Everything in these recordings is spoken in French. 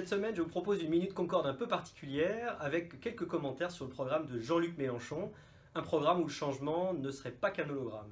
Cette semaine, je vous propose une Minute Concorde un peu particulière avec quelques commentaires sur le programme de Jean-Luc Mélenchon, un programme où le changement ne serait pas qu'un hologramme.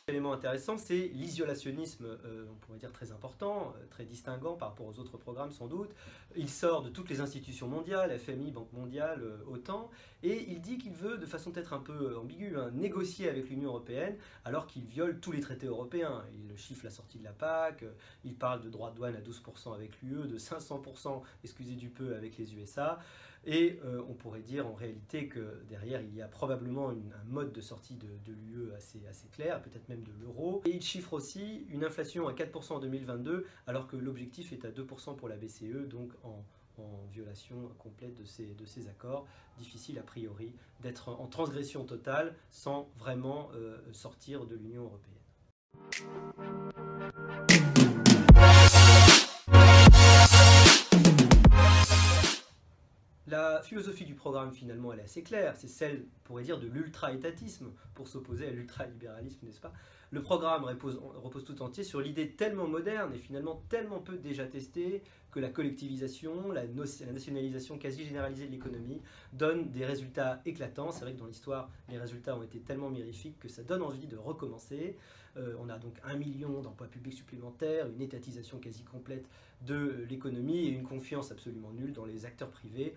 L'élément intéressant, c'est l'isolationnisme, on pourrait dire très important, très distinguant par rapport aux autres programmes sans doute. Il sort de toutes les institutions mondiales, FMI, Banque mondiale, OTAN, et il dit qu'il veut, de façon peut-être un peu ambiguë, négocier avec l'Union européenne, alors qu'il viole tous les traités européens. Il chiffre la sortie de la PAC, il parle de droits de douane à 12% avec l'UE, de 500%, excusez du peu, avec les USA. Et on pourrait dire en réalité que derrière il y a probablement un mode de sortie de l'UE assez clair, peut-être même de l'euro. Et il chiffre aussi une inflation à 4% en 2022 alors que l'objectif est à 2% pour la BCE, donc en violation complète de ces accords. Difficile a priori d'être en transgression totale sans vraiment sortir de l'Union européenne. La philosophie du programme, finalement, elle est assez claire. C'est celle, on pourrait dire, de l'ultra-étatisme, pour s'opposer à l'ultra-libéralisme, n'est-ce pas? Le programme repose tout entier sur l'idée tellement moderne et finalement tellement peu déjà testée que la collectivisation, la nationalisation quasi généralisée de l'économie donne des résultats éclatants. C'est vrai que dans l'histoire, les résultats ont été tellement mirifiques que ça donne envie de recommencer. On a donc 1 million d'emplois publics supplémentaires, une étatisation quasi complète de l'économie et une confiance absolument nulle dans les acteurs privés.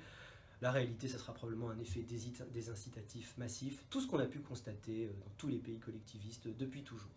La réalité, ça sera probablement un effet désincitatif massif, tout ce qu'on a pu constater dans tous les pays collectivistes depuis toujours.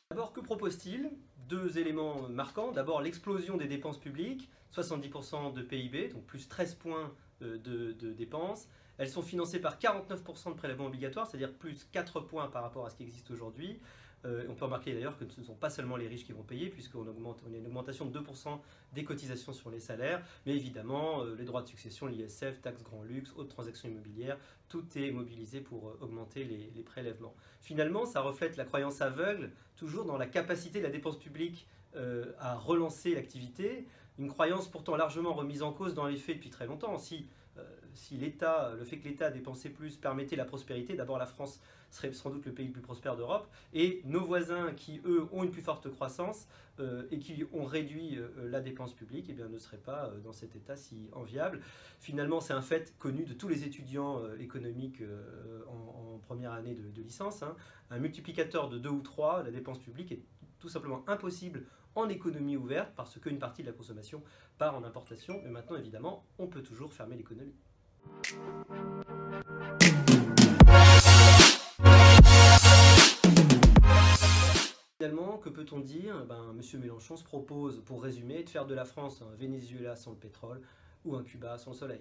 D'abord, que propose-t-il? Deux éléments marquants. D'abord, l'explosion des dépenses publiques, 70% de PIB, donc plus 13 points de dépenses. Elles sont financées par 49% de prélèvements obligatoires, c'est-à-dire plus 4 points par rapport à ce qui existe aujourd'hui. On peut remarquer d'ailleurs que ce ne sont pas seulement les riches qui vont payer, puisqu'on a une augmentation de 2% des cotisations sur les salaires, mais évidemment, les droits de succession, l'ISF, taxes grand luxe, autres transactions immobilières, tout est mobilisé pour augmenter les prélèvements. Finalement, ça reflète la croyance aveugle, toujours dans la capacité de la dépense publique à relancer l'activité, une croyance pourtant largement remise en cause dans les faits depuis très longtemps. Si le fait que l'État dépensait plus permettait la prospérité, d'abord la France serait sans doute le pays le plus prospère d'Europe, et nos voisins qui, eux, ont une plus forte croissance et qui ont réduit la dépense publique, eh bien, ne seraient pas dans cet état si enviable. Finalement, c'est un fait connu de tous les étudiants économiques en première année de licence. Un multiplicateur de 2 ou 3, la dépense publique est tout simplement impossible en économie ouverte parce qu'une partie de la consommation part en importation. Mais maintenant, évidemment, on peut toujours fermer l'économie. Finalement, que peut-on dire? M. Mélenchon se propose, pour résumer, de faire de la France un Venezuela sans le pétrole ou un Cuba sans le soleil.